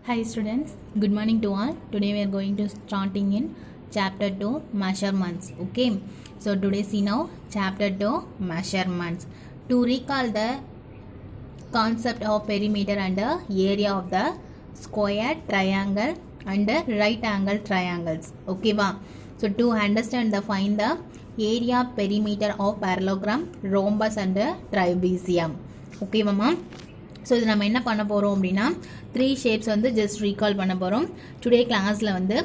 Hi students, good morning to all. Today we are going to starting in chapter 2 measurements. Okay, so today see now chapter 2 measurements. To recall the concept of perimeter and the area of the square, triangle and the right angle triangles. Okay va. So to understand the find the area perimeter of parallelogram, rhombus and the trapezium. Okay mama. So இது நம்ம என்ன பண்ண போகிறோம் அப்படின்னா 3 shapes வந்து just recall பண்ண போகிறோம். Today கிளாஸில் வந்து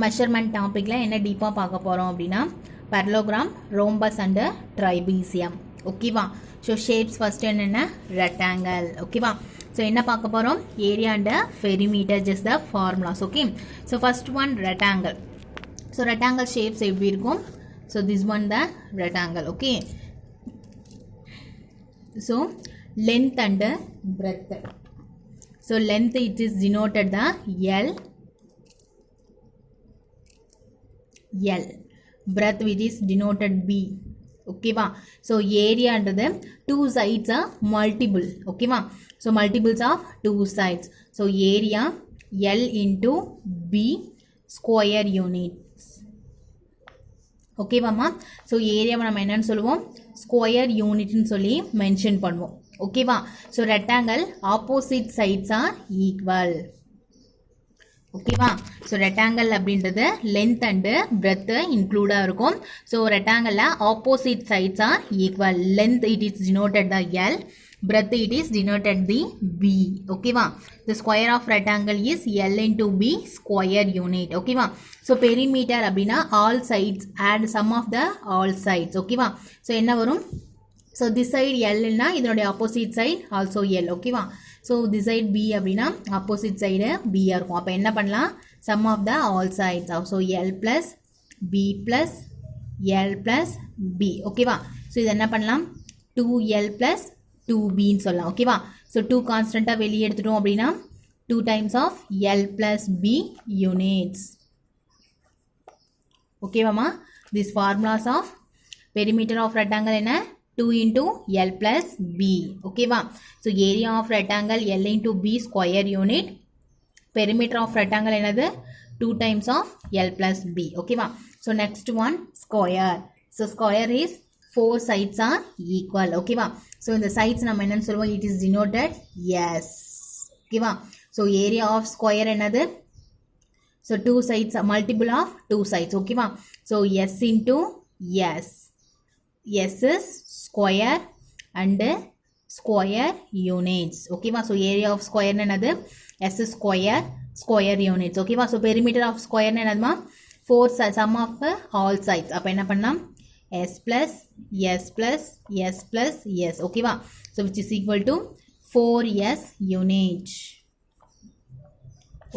மெஷர்மெண்ட் டாப்பிக்கில் என்ன டீப்பாக பார்க்க போகிறோம் அப்படின்னா பரலோகிராம், ரோம்பஸ் அண்டு ட்ரைபீசியம். ஓகேவா? ஸோ ஷேப்ஸ் ஃபஸ்ட் என்னென்ன ரெக்டாங்கிள். ஓகேவா? ஸோ என்ன பார்க்க போகிறோம் area and perimeter just the formulas. Okay, so first one rectangle. So rectangle shapes எப்படி இருக்கும்? So this one the rectangle. Okay, so length and breadth. So length it is denoted the L. Breadth which is denoted B. Okay va. So area and the two sides are multiple. Okay va. So multiples of two sides. So area L into B square units. Okay va ma. So area நம்ம என்னன்னு சொல்லுவோம் square யூனிட்னு சொல்லி mention பண்ணுவோம். ஓகேவா? So rectangle opposite sides are equal. ஓகேவா? So rectangle அப்படின்றது length and breadth இன்க்ளூடாக இருக்கும். ஸோ ரெக்டாங்கிளில் opposite sides are equal. Length it is denoted the L, breadth it is denoted the B. Okay va. The square of rectangle is L into B square unit. Okay va. So perimeter அப்படினா all sides add sum of the all sides. Okay va. So என்ன வரும்? So this side L னா இதனுடைய opposite side also L. Okay va. So this side B அப்படினா opposite side B இருக்கும். அப்ப என்ன பண்ணலாம்? Sum of the all sides. So L plus B plus L plus B. Okay va. So இது என்ன பண்ணலாம்? 2L plus 2B ன்னு சொல்லலாம். ஓகேவா? ஸோ 2 கான்ஸ்டண்ட்டாக வெளியே எடுத்துட்டோம் அப்படின்னா 2 times of L plus B units. ஓகேவாமா? This formulas of perimeter of rectangle என்ன? 2 into L plus B. ஓகேவா? So area of rectangle L into B square unit. Perimeter of rectangle என்னது? 2 times of L plus B. ஓகேவா? So next one square. So square is 4 sides are equal. ஓகேவா? So இந்த sides நம்ம என்னன்னு சொல்லுவோம்? It is denoted S. ஓகேவா? So area of square என்னது? So 2 sides multiple of 2 sides. ஓகேவா? So S into S. S is square and square units. ஓகேவா? So area of square என்னது? S square square units. ஓகேவா? So perimeter of square என்னதுமா? 4 sum of all sides. அப்போ என்ன பண்ணலாம்? S plus S plus S plus S. Okay va. So which is equal to 4S unit.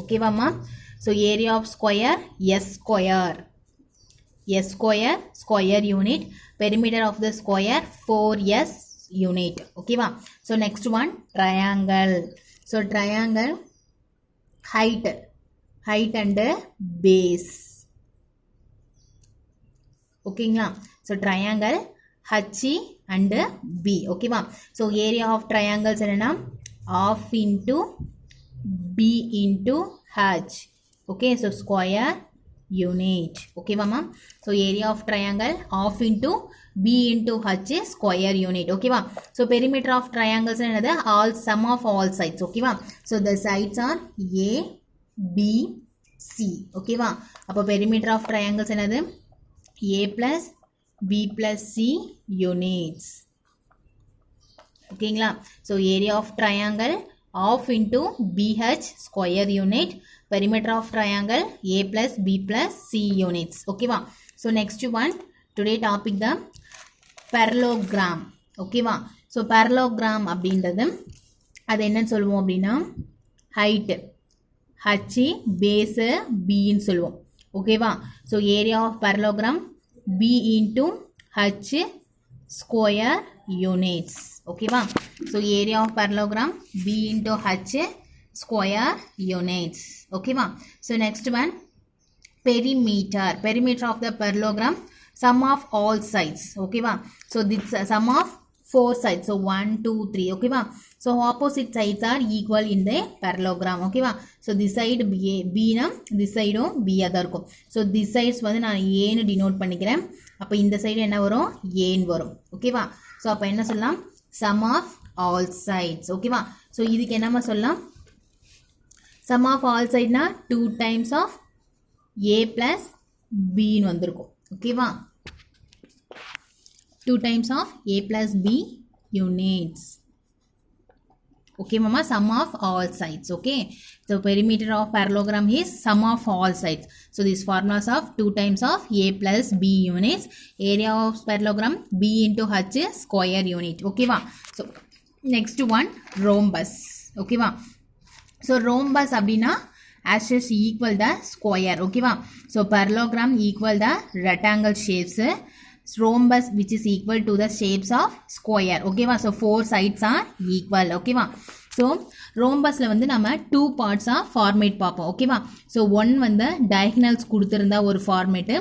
Okay va ma. So area of square S square. S square square unit. Perimeter of the square 4S unit. Okay va. So next one triangle. So triangle height and base. ஓகேங்களா? So triangle H and B. ஓகேவா? So area of triangles என்னென்னா half into B into H. Okay, so square unit. ஓகேவாம்மா? So area of triangle half into B into H square unit. ஓகேவா? So perimeter of triangles என்னது? All sum of all sides. ஓகேவா? So the sides are A B C. ஓகேவா? அப்போ perimeter of triangles என்னது? A plus B plus C units. ஓகேங்களா? So area of triangle half into BH square unit. Perimeter of triangle A plus B plus C units. ஓகேவா? So next one today topic the parallelogram. ஓகேவா? So பெரலோகிராம் அப்படின்றது அது என்னன்னு சொல்லுவோம் அப்படின்னா height H base பின்னு சொல்லுவோம். ஓகேவா? So area of parallelogram B into H square units. ஓகேவா? So area of parallelogram B into H square units. ஓகேவா? So next one perimeter. Perimeter of the parallelogram sum of all sides. ஓகேவா? So this sum of 4 sides. So 1, 2, 3. Okay, va? So opposite sides are equal in the parallelogram. Okay, va? So this side B na, this side B adha irukum. So this sides வந்து நான் A னு denote பண்ணிக்கிறேன். அப்ப இந்த side என்ன வரும்? A னு வரும். Okay, va? So அப்ப என்ன சொல்லலாம்? Sum of all sides. Okay, va? So இதுக்கு என்னமா சொல்லலாம்? Sum of all sides na 2 times of A plus B னு வந்திருக்கும். Okay, va? 2 times of A plus B units. Okay, mama, sum of all sides. Okay, so perimeter of parallelogram is sum of all sides. So this formulas of 2 times of A plus B units. Area of parallelogram B into H square unit. Okay, va? So next one, rhombus. Okay, va? So rhombus abdina as is equal the square. Okay, va? So parallelogram equal the rectangle shapes. Rhombus which is equal to the shapes of square. Okay, va? So 4 sides are equal. Okay, va? So rhombus la வந்து நம்ம 2 parts ஆ format பார்ப்போம். Okay, va? So one வந்து diagonals கொடுத்திருந்தா ஒரு format,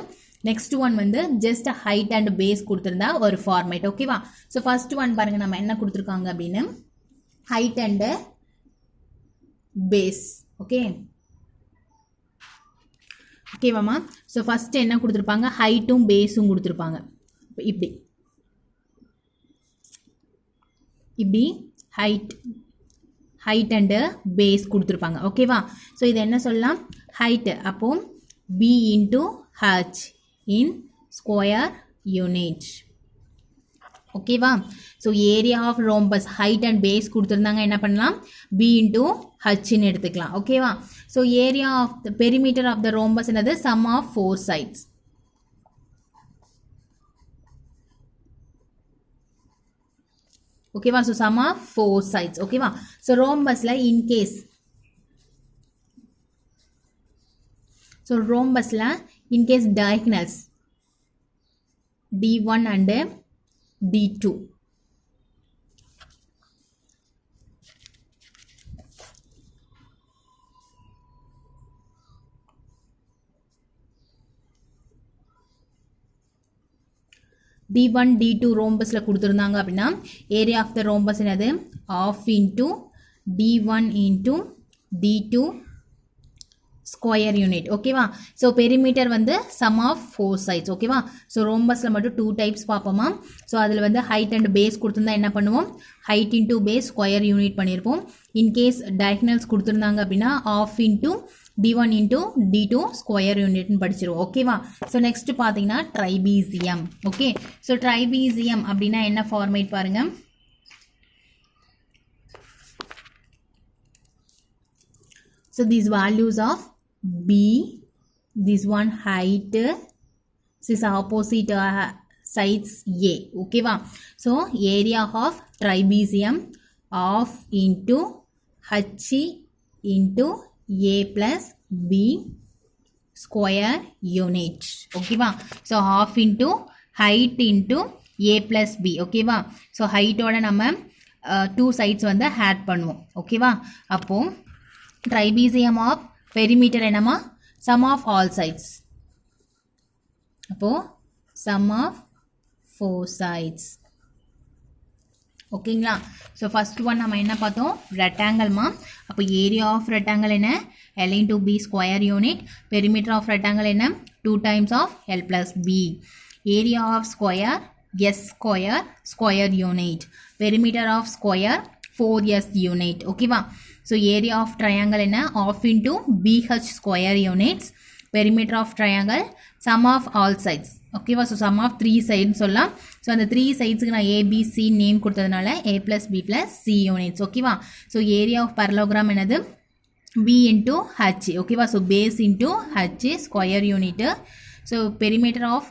next one வந்து just height and base கொடுத்திருந்தா ஒரு format. Okay, va? So first one பாருங்க நம்ம என்ன கொடுத்திருக்காங்க அப்படினு height and base. Okay, okay மாமா. So first என்ன கொடுத்திருப்பாங்க? ஹைட்டும் பேஸும் கொடுத்திருப்பாங்க. இப்படி height and base கொடுத்திருப்பாங்க. ஓகேவா? ஸோ இது என்ன சொல்லலாம்? ஹைட் அப்போ B into H in square unit. ஓகேவா? So area of rhombus height and base கொடுத்துருந்தாங்க, என்ன பண்ணலாம்? B into H ன்னு எடுத்துக்கலாம். ஓகேவா? So area of the perimeter of the rhombus என்னது? Sum of 4 sides. ஓகேவா? So sum of 4 sides. ஓகேவா? ஸோ ரோம்பஸில் in case diagonals D1 and D2 D1 D2 ரோம்பஸில் கொடுத்துருந்தாங்க அப்படின்னா ஏரியா ஆஃப் த ரோம்பஸ் என்னது? Half into D1 into D2 square unit. ஓகேவா? So perimeter வந்து சம் ஆஃப் 4 sides. ஓகேவா? ஸோ ரோம்பஸில் மட்டும் 2 types பார்ப்போமா? ஸோ அதில் வந்து ஹைட் அண்ட் பேஸ் கொடுத்துருந்தா என்ன பண்ணுவோம்? Height into base square unit பண்ணியிருப்போம். இன்கேஸ் டயகனல்ஸ் கொடுத்துருந்தாங்க அப்படின்னா half into D1 into D2 square unit படிச்சிருவோம். ஓகேவா? ஸோ நெக்ஸ்ட் பார்த்தீங்கன்னா ட்ரைபீசியம். ஓகே, ஸோ ட்ரைபீசியம் அப்படின்னா என்ன ஃபார்மேட் பாருங்க. So these values of B, this one height, this is opposite sides A. ஓகேவா? So area of trapezium half into H into A plus B square unit. ஓகேவா? So half into height into A plus B. ஓகேவா? So ஹைட்டோட நம்ம 2 sides வந்து add பண்ணுவோம். ஓகேவா? அப்போ trapezium of perimeter என்னமா? Sum of all sides. அப்போ சம் ஆஃப் 4 sides. ஓகேங்களா? ஸோ ஃபர்ஸ்ட் ஒன் நம்ம என்ன பார்த்தோம்? ரெக்டாங்கிள்மா. அப்போ ஏரியா ஆஃப் ரெக்டாங்கிள் என்ன? L into B square unit. Perimeter of rectangle என்ன? 2 times of L plus B. Area of square S square square unit. Perimeter of square 4S unit. ஓகேவா? So area of triangle என்ன? Half into BH square units. Perimeter of triangle sum of all sides. ஓகேவா? So sum of 3 sides சொல்லலாம். So அந்த 3 sidesக்கு நான் ABC name கொடுத்ததுனால A plus B plus C units. ஓகேவா? So area of parallelogram என்னது? B into H. ஓகேவா? So base into H square unit. So perimeter of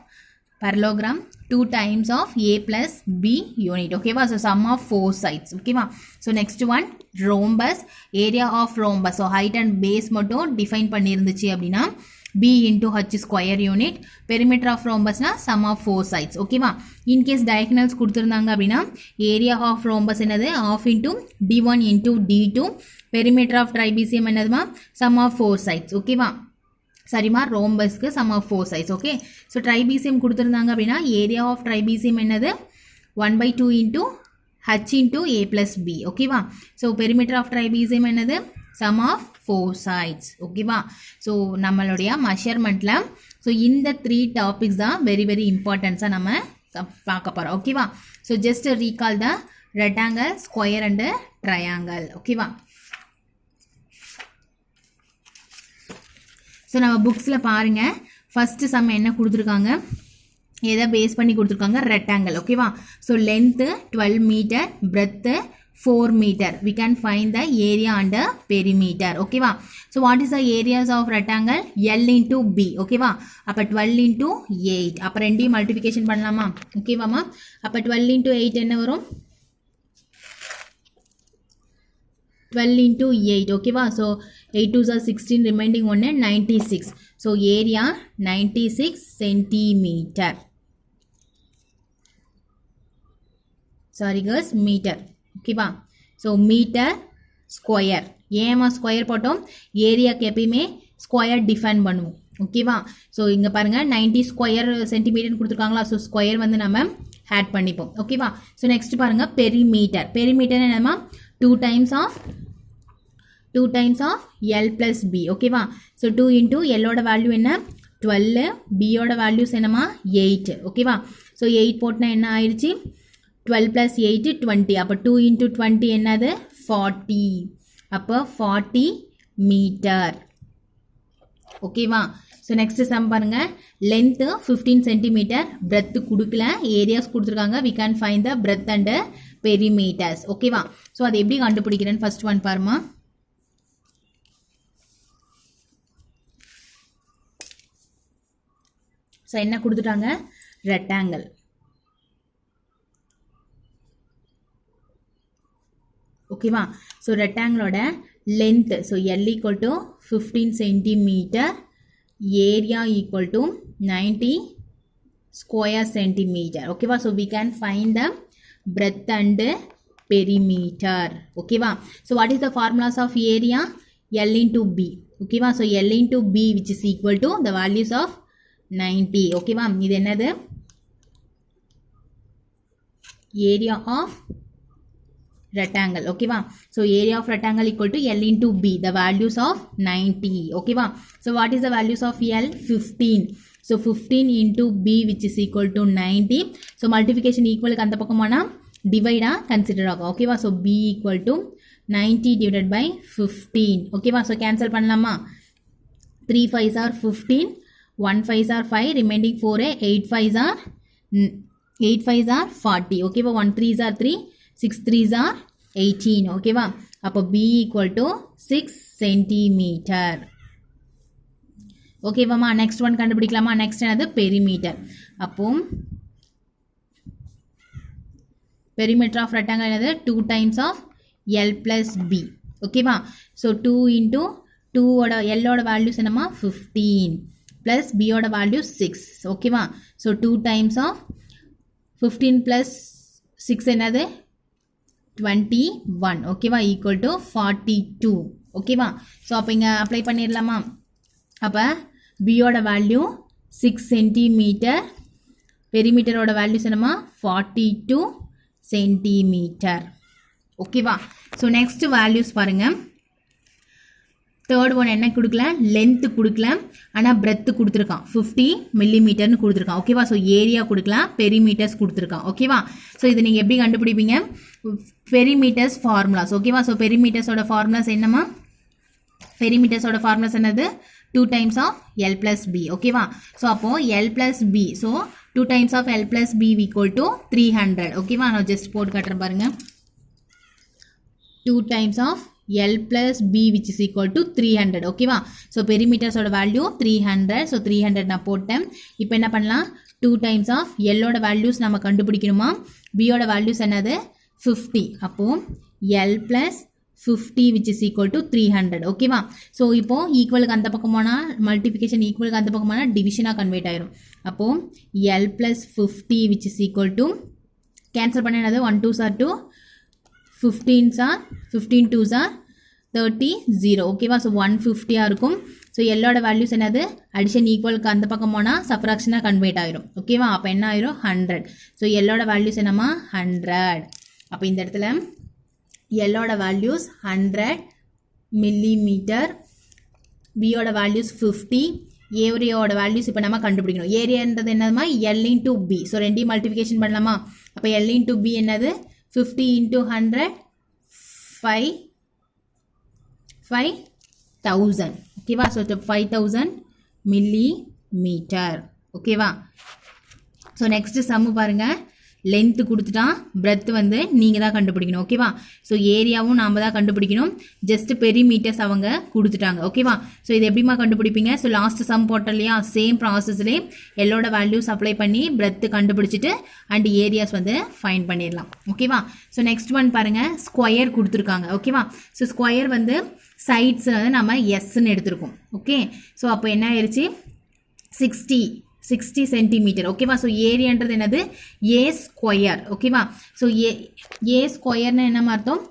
parallelogram 2 times of A plus B unit. ஓகேவா? So sum of 4 sides. ஓகேவா? So next one rhombus. Area of rhombus. So height and base மட்டும் define பண்ணியிருந்துச்சு அப்படின்னா B into H square unit. Perimeter of rhombus na sum of 4 sides. ஓகேவா? In case diagonals கொடுத்திருந்தாங்க அப்படின்னா area of rhombus என்னது? half into D1 into D2. Perimeter of trapesium என்னதுமா? sum of 4 sides. ஓகேவா? சரிமா, ரோம்பஸ்க்கு sum of 4 sides. Okay, so trapezium கொடுத்திருந்தாங்க அப்படின்னா ஏரியா ஆஃப் ட்ரைபீசியம் என்னது? 1/2 into h into a plus b. ஓகேவா? ஸோ perimeter of trapezium என்னது? sum of 4 sides. ஓகேவா? ஸோ நம்மளுடைய மெஷர்மெண்ட்டில் ஸோ இந்த 3 டாபிக்ஸ் தான் வெரி வெரி இம்பார்ட்டன்ஸாக நம்ம பார்க்க போகிறோம். ஓகேவா? So just recall the rectangle, square and triangle. ஓகேவா? ஸோ நம்ம புக்ஸில் பாருங்கள், ஃபஸ்ட்டு சம் என்ன கொடுத்துருக்காங்க, எதை பேஸ் பண்ணி கொடுத்துருக்காங்க, ரெக்டாங்கிள். ஓகேவா? So length 12 metre, breadth 4 metre. We can find the area under perimeter. ஓகேவா? So what is the areas of rectangle? L into B. ஓகேவா? அப்போ 12 into 8. அப்போ ரெண்டையும் மல்டிபிகேஷன் பண்ணலாமா? ஓகேவாமா? அப்போ 12 into 8 என்ன வரும்? 12 into 8. ஓகேவா? So 8 2s are 16, remaining 1 96. So area 96 centimetre. Sorry girls, metre. ஓகேவா? So metre square. ஏமா ஸ்கொயர் போட்டோம்? ஏரியாவுக்கு எப்பயுமே ஸ்கொயர் டிஃபைன் பண்ணுவோம். ஓகேவா? ஸோ இங்கே பாருங்கள் 90 ஸ்கொயர் சென்டிமீட்டர்னு கொடுத்துருக்காங்களா? ஸோ ஸ்கொயர் வந்து நம்ம ஆட் பண்ணிப்போம். ஓகேவா? ஸோ நெக்ஸ்ட் பாருங்கள் பெரிமீட்டர். பெரிமீட்டர் என்னமா? 2 times of L plus B. ஓகேவா? ஸோ 2 into Lோட வேல்யூ என்ன? 12. Bயோட வேல்யூஸ் என்னமா? 8. ஓகேவா? ஸோ 8 போட்டுனா என்ன ஆயிடுச்சு? 12 plus 8 20. அப்போ 2 into 20 என்னது? 40. அப்போ 40 மீட்டர். ஓகேவா? ஸோ நெக்ஸ்ட் சம் பாருங்கள். லென்த்து 15 சென்டிமீட்டர், பிரெத்து கொடுக்கல, ஏரியாஸ் கொடுத்துருக்காங்க. We can find the breadth and perimeters. ஓகேவா? ஸோ அதை எப்படி கண்டுபிடிக்கிறேன்னு ஃபர்ஸ்ட் ஒன் பாருமா. ஸோ என்ன கொடுத்துட்டாங்க? ரெக்டாங்கிள். ஓகேவா? ஸோ ரெக்டாங்கிளோட length, so L equal to 15 centimetre, area equal to 90 square centimetre. ஓகேவா? So we can find the breadth and perimeter. ஓகேவா? So what is the formulas of area? L into B. ஓகேவா? So L into B which is equal to the values of 90. ஓகேவா? இது என்னது? Area of rectangle. ஓகேவா? So area of rectangle equal to L into B, the values of 90. ஓகேவா? So what is the values of L? 15. So 15 into B which is equal to 90. So multiplication equalக்கு அந்த பக்கமானா டிவைடாக consider ஆகும். ஓகேவா? So B equal to 90 divided by 15. ஓகேவா? So cancel பண்ணலாமா? 3 5s are 15, 1 5s are 5, remaining 4, 8 5s are 40. ஓகேவா? 1 3s are 3, 6 3s are 18. ஓகேவா? அப்போ B equal to 6 centimetre. ஓகேவாமா? Next one கண்டுபிடிக்கலாமா? நெக்ஸ்ட் என்னது? பெரிமீட்டர். அப்போ பெரிமீட்டர் ஆஃப் ரெக்டாங்கிள் என்னது? 2 times of L plus B. ஓகேவா? ஸோ 2 into 2ஓட Lோட வேல்யூஸ் என்னமா? 15 plus Bயோட வேல்யூ 6. ஓகேவா? ஸோ 2 times of 15 plus 6 என்னது? 21. ஓகேவா? Equal to 42. ஓகேவா? ஸோ அப்போ இங்கே அப்ளை பண்ணிடலாமா? அப்போ பியோட வேல்யூ 6 சென்டிமீட்டர், பெரிமீட்டரோட வேல்யூஸ் என்னமா? 42 சென்டிமீட்டர். ஓகேவா? ஸோ நெக்ஸ்ட் வேல்யூஸ் பாருங்கள். தேர்ட் ஒன் என்ன கொடுக்கல? லென்த்து கொடுக்கல, ஆனால் பிரெத்து கொடுத்துருக்கான். 50 மில்லிமீட்டர்னு கொடுத்துருக்கான். ஓகேவா? ஸோ ஏரியா கொடுக்கலாம், பெரிமீட்டர்ஸ் கொடுத்துருக்கான். ஓகேவா? ஸோ இது நீங்கள் எப்படி கண்டுபிடிப்பீங்க? Perimeters formulas. ஓகேவா? ஸோ பெரிமீட்டர்ஸோட ஃபார்முலாஸ் என்னமா? பெரிமீட்டர்ஸோட ஃபார்முலாஸ் என்னது? 2 times of L plus B. ஓகேவா? ஸோ அப்போது L plus B. So 2 times of L plus B equal to 300. ஓகேவா? நான் ஜஸ்ட் போட்டு காட்டுறேன் பாருங்கள். 2 times of L plus B which is equal to 300. ஓகேவா? So பெரிமீட்டர்ஸோட value 300. ஸோ 300 நான் போட்டேன். இப்போ என்ன பண்ணலாம்? 2 times of Lோட வேல்யூஸ் நம்ம கண்டுபிடிக்கணுமா? Bயோட வேல்யூஸ் என்னது? 50. அப்போது L plus 50 which is equal to 300. ஓகேவா? ஸோ இப்போது ஈக்குவலுக்கு அந்த பக்கமானா மல்டிபிகேஷன், ஈக்குவலுக்கு அந்த பக்கமானா டிவிஷனாக கன்வெர்ட் ஆயிரும். அப்போது L plus 50 which is equal to cancel பண்ண என்னது? 1 2s are 2, 15s are 15 2s are 30 0. ஓகேவா? ஸோ 150 இருக்கும். ஸோ எல்லோட வேல்யூஸ் என்னது? அடிஷன் ஈக்குவலுக்கு அந்த பக்கம் போனால் சப்ராக்ஷனாக கன்வெர்ட் ஆயிரும். ஓகேவா? அப்போ என்ன ஆயிரும்? 100. ஸோ எல்லோட வேல்யூஸ் என்னமா? 100. அப்போ இந்த இடத்துல எல்லோட வேல்யூஸ் 100 மில்லிமீட்டர், பியோட வேல்யூஸ் 50, ஏரியாவோட வேல்யூஸ் இப்போ நம்ம கண்டுபிடிக்கணும். ஏரியான்றது என்னதுமா எல் இன்டூ பி. ஸோ ரெண்டையும் மல்டிபிகேஷன் பண்ணலாமா? அப்போ எல் இன்டூ பி என்னது 50 இன்டூ 100 5000 ஓகேவா. ஸோ 5000 மில்லிமீட்டர் ஓகேவா. ஸோ நெக்ஸ்ட் சம்மு பாருங்கள். லென்த்து கொடுத்துட்டான், பிரெத் வந்து நீங்கள் தான் கண்டுபிடிக்கணும் ஓகேவா. ஸோ ஏரியாவும் நாம் தான் கண்டுபிடிக்கணும். ஜஸ்ட் பெரிமீட்டர்ஸ் அவங்க கொடுத்துட்டாங்க ஓகேவா. ஸோ இது எப்படிமா கண்டுபிடிப்பீங்க? ஸோ லாஸ்ட் சம் போட்டோம் இல்லையா, சேம் ப்ராசஸ்லேயே எல்லோட வேல்யூஸ் அப்ளை பண்ணி பிரெத்து கண்டுபிடிச்சிட்டு அண்ட் ஏரியாஸ் வந்து ஃபைண்ட் பண்ணிடலாம் ஓகேவா. ஸோ நெக்ஸ்ட் ஒன் பாருங்கள், ஸ்கொயர் கொடுத்துருக்காங்க ஓகேவா. ஸோ ஸ்கொயர் வந்து சைட்ஸ் வந்து நம்ம எஸ்ன்னு எடுத்திருக்கோம் ஓகே. ஸோ அப்போ என்ன ஆயிடுச்சு 60 சென்டிமீட்டர் ஓகேவா. ஸோ ஏரியான்றது என்னது ஏ ஸ்கொயர் ஓகேவா. ஸோ ஏ ஸ்கொயர்னு என்ன அர்த்தம்?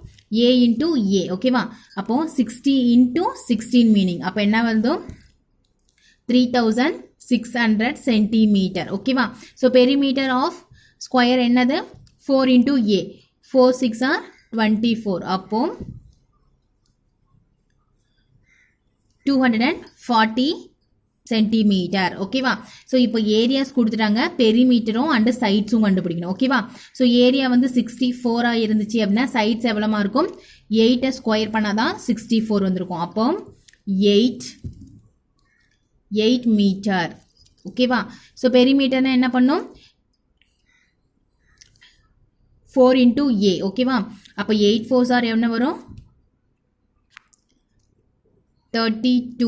ஏ இன்டூ ஏ ஓகேவா. அப்போ 60 இன்டூ 16 மீனிங் அப்போ என்ன வந்து 3600 சென்டிமீட்டர் ஓகேவா. ஸோ பெரிமீட்டர் ஆஃப் ஸ்கொயர் என்னது 4 இன்டூ ஏ, 4 6 ஆர் 24 அப்போ 240 சென்டிமீட்டர் ஓகேவா. ஸோ இப்போ ஏரியாஸ் கொடுத்துட்டாங்க, பெரிமீட்டரும் அண்டு சைட்ஸும் கண்டுபிடிக்கணும் ஓகேவா. ஸோ ஏரியா வந்து 64 இருந்துச்சு அப்படின்னா சைட்ஸ் எவ்வளோமா இருக்கும்? 8 ஸ்கொயர் பண்ணால் தான் 64 வந்திருக்கும். அப்போ 8 மீட்டர் ஓகேவா. ஸோ பெரிமீட்டர்னா என்ன பண்ணும் 4 இன்டூ ஏ ஓகேவா. அப்போ 8 4s ஆர் என்ன வரும் 32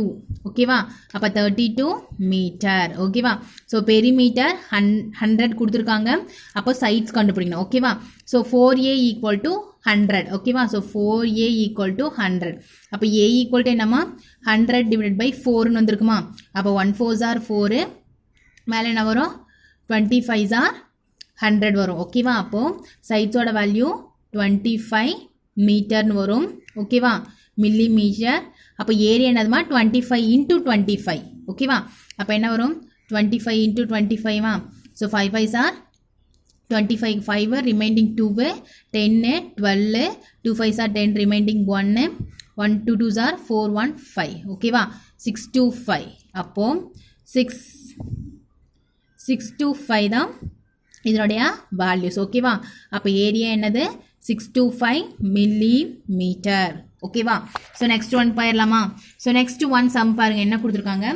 ஓகேவா. அப்போ 32 மீட்டர் ஓகேவா. ஸோ பெரிமீட்டர் 100 கொடுத்துருக்காங்க, அப்போ சைட்ஸ் கண்டுபிடிக்கணும் ஓகேவா. ஸோ 4a ஈக்குவல் டு 100 ஓகேவா. So 4a equal to 100. அப்போ a ஈக்குவல் டு என்னம்மா 100 டிவைட் பை 4ன்னு வந்திருக்குமா. அப்போ 1 4s ஆர் 4, மேலே என்ன வரும் 25s ஆர் 100 வரும் ஓகேவா. அப்போது சைட்ஸோட வேல்யூ 25 மீட்டர்னு வரும் ஓகேவா, மில்லிமீட்டர். அப்போ ஏரியா என்னதுமா 25 இன்டூ 25 ஓகேவா. அப்போ என்ன வரும் 25 இன்டூ 25வா. So 5 5s are 25, 5 remaining 2, 10 12, 2 5s are 10 remaining 1, 1 2 2s are 4 1 5 ஓகேவா. 6 2 5 அப்போ 6 2 5 தான் இதனுடைய வேல்யூஸ் ஓகேவா. அப்போ ஏரியா என்னது 625 மில்லிமீட்டர் ஓகேவா. ஸோ நெக்ஸ்ட் ஒன் போயிடலாமா. ஸோ நெக்ஸ்ட் ஒன் சம் பாருங்கள், என்ன கொடுத்துருக்காங்க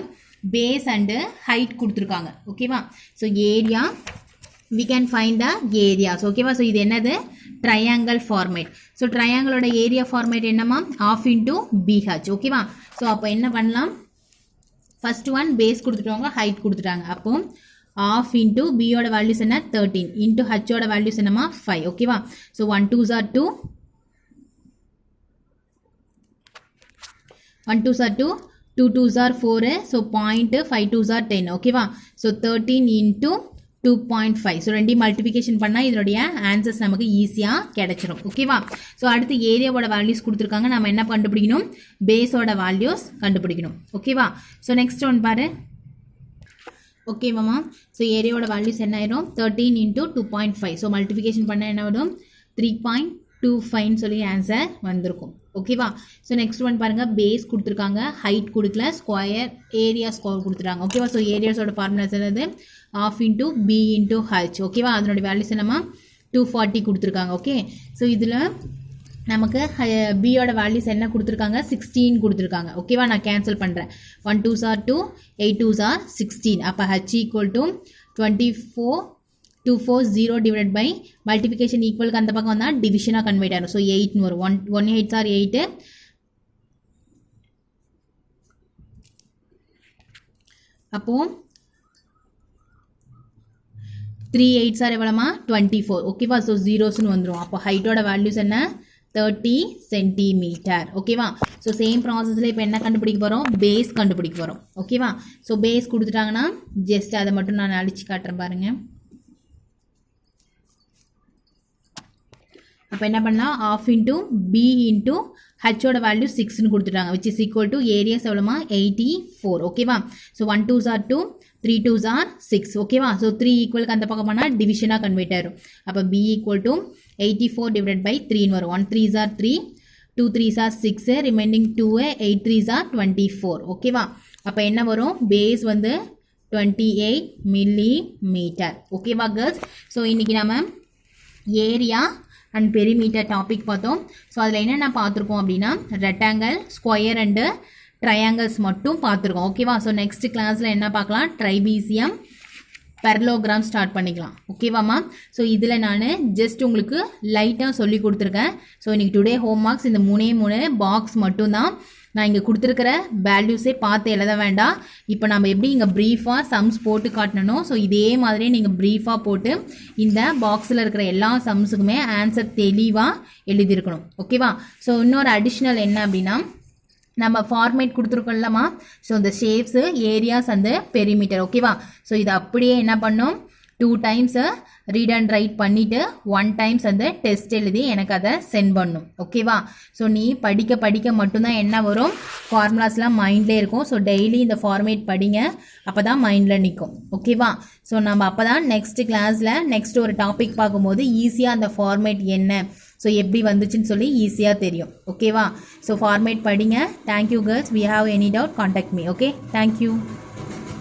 பேஸ் அண்டு ஹைட் கொடுத்துருக்காங்க ஓகேவா. So area we can find the areas ஓகேவா. ஸோ இது என்னது ட்ரையாங்கிள் ஃபார்மேட். ஸோ ட்ரையாங்கிளோட ஏரியா ஃபார்மேட் என்னமா ½ இன்டூ BH ஓகேவா. ஸோ அப்போ என்ன பண்ணலாம், ஃபர்ஸ்ட் ஒன் பேஸ் கொடுத்துட்டாங்க, ஹைட் கொடுத்துட்டாங்க. அப்போ ½ இன்டூ பியோட வேல்யூஸ் என்ன 13 இன்டூ ஹச்சோட வேல்யூஸ் என்னமா 5 ஓகேவா. So 1 2s are 2, 1 2s are 2, 2 2s are 4, so 0.5 2s are 10 ஓகேவா. So 13 into 2.5. ஸோ ரெண்டையும் மல்டிபிகேஷன் பண்ணால் இதனுடைய ஆன்சர்ஸ் நமக்கு ஈஸியாக கிடைச்சிரும் ஓகேவா. ஸோ அடுத்து ஏரியாவோட வேல்யூஸ் கொடுத்துருக்காங்க, நம்ம என்ன கண்டுபிடிக்கணும் பேஸோட வேல்யூஸ் கண்டுபிடிக்கணும் ஓகேவா. ஸோ நெக்ஸ்ட் ஒன் பாரு ஓகேவாம்மா. ஸோ ஏரியாவோட வேல்யூஸ் என்ன ஆயிரும் 13 இன்டூ 2.5. ஸோ மல்டிபிகேஷன் பண்ண என்ன வரும் 3.25 சொல்லி ஆன்சர் வந்திருக்கும் ஓகேவா. ஸோ நெக்ஸ்ட் ஒன் பாருங்கள், பேஸ் கொடுத்துருக்காங்க, ஹைட் கொடுக்கல, ஸ்கொயர் ஏரியா ஸ்கொயர் கொடுத்துருக்காங்க ஓகேவா. ஸோ ஏரியாஸோட ஃபார்முலாஸ் என்னது ½ இன்டூ பி இன்டூ ஹச் ஓகேவா. அதனுடைய வேல்யூஸ் என்னமா 240 கொடுத்துருக்காங்க ஓகே. ஸோ இதில் நமக்கு பியோட வேல்யூஸ் என்ன கொடுத்துருக்காங்க 16 கொடுத்துருக்காங்க ஓகேவா. நான் கேன்சல் பண்ணுறேன். 1 2s ஆர் 2, 8 2s ஆர் 16. அப்போ H equal to 24 240 divide by multiplication ஈக்குவலுக்கு அந்த பக்கம் வந்தால் டிவிஷனாக கன்வெர்ட் ஆகும். ஸோ 8ன்னு வரும். 1 8s ஆர் 8. அப்போது 3 8s ஆர் எவ்வளோமா 24 ஓகேவா. ஸோ ஜீரோஸ்ன்னு வந்துடும். அப்போ ஹைட்டோட வேல்யூஸ் என்ன 30 சென்டிமீட்டர் ஓகேவா. ஸோ சேம் ப்ராசஸில் இப்போ என்ன கண்டுபிடிக்க போகிறோம் பேஸ் கண்டுபிடிக்க போகிறோம் ஓகேவா. ஸோ பேஸ் கொடுத்துட்டாங்கன்னா ஜஸ்ட் அதை மட்டும் நான் அழிச்சு காட்டுறேன் பாருங்கள். அப்போ என்ன பண்ணலாம் ½ இன்டூ பி இன்டூ ஹச்சோட வேல்யூ 6ன்னு கொடுத்துட்டாங்க, which is equal to areas எவ்வளோமா 84 ஓகேவா. So 1 2s are 2, 3 2s R 6 ஓகேவா. ஸோ 3 ஈக்குவலுக்கு அந்த பக்கம் பண்ணால் டிவிஷனாக கன்வெர்ட் ஆயிரும். அப்போ P equal to 84 divided by 3 வரும் 1 3s are 3 2 3s are 6 remaining 2 8 3s are 24 ஓகேவா அப்போ என்ன வரும் பேஸ் வந்து 28 millimeter ஓகேவா கேர்ள்ஸ் ஸோ இன்றைக்கி நம்ம ஏரியா அண்ட் பெரிமீட்டர் டாபிக் பார்த்தோம் ஸோ அதில் என்னென்ன பார்த்துருக்கோம் அப்படின்னா ரெக்டாங்கிள் ஸ்கொயர் அண்டு ட்ரையாங்கிள்ஸ் மட்டும் பார்த்துருக்கோம் ஓகேவா ஸோ நெக்ஸ்ட் கிளாஸில் என்ன பார்க்கலாம் ட்ரைபீசியம் பெரலோகிராம் ஸ்டார்ட் பண்ணிக்கலாம் ஓகேவாம்மா ஸோ இதில் நான் ஜஸ்ட் உங்களுக்கு லைட்டாக சொல்லி கொடுத்துருக்கேன் ஸோ இன்றைக்கி டுடே ஹோம் மார்க்ஸ் இந்த 3 பாக்ஸ் மட்டும்தான் நான் இங்கே கொடுத்துருக்கிற வேல்யூஸே பார்த்து எழுத வேண்டாம் இப்போ நம்ம எப்படி இங்கே ப்ரீஃபாக சம்ஸ் போட்டு காட்டணும் ஸோ இதே மாதிரியே நீங்கள் ப்ரீஃபாக போட்டு இந்த பாக்ஸில் இருக்கிற எல்லா சம்ஸுக்குமே ஆன்சர் தெளிவாக எழுதியிருக்கணும் ஓகேவா ஸோ இன்னொரு அடிஷ்னல் என்ன அப்படின்னா நம்ம ஃபார்மேட் கொடுத்துருக்கோம்லம்மா ஸோ இந்த ஷேப்ஸு ஏரியாஸ் அந்த பெரிமீட்டர் ஓகேவா ஸோ இது அப்படியே என்ன பண்ணோம் 2 டைம்ஸு ரீட் அண்ட் ரைட் பண்ணிவிட்டு 1 டைம்ஸ் அந்த டெஸ்ட் எழுதி எனக்கு அதை சென்ட் பண்ணும் ஓகேவா ஸோ நீ படிக்க மட்டும்தான் என்ன வரும் ஃபார்முலாஸ்லாம் மைண்ட்லேயே இருக்கும் ஸோ டெய்லி இந்த ஃபார்மேட் படிங்க அப்போ தான் மைண்டில் நிற்கும் ஓகேவா ஸோ நம்ம அப்போ தான் நெக்ஸ்ட் கிளாஸில் நெக்ஸ்ட் ஒரு டாபிக் பார்க்கும்போது ஈஸியாக அந்த ஃபார்மேட் என்ன ஸோ எப்படி வந்துச்சுன்னு சொல்லி ஈஸியாக தெரியும் ஓகேவா ஸோ ஃபார்மேட் படிங்க thank you girls we have any doubt contact me okay thank you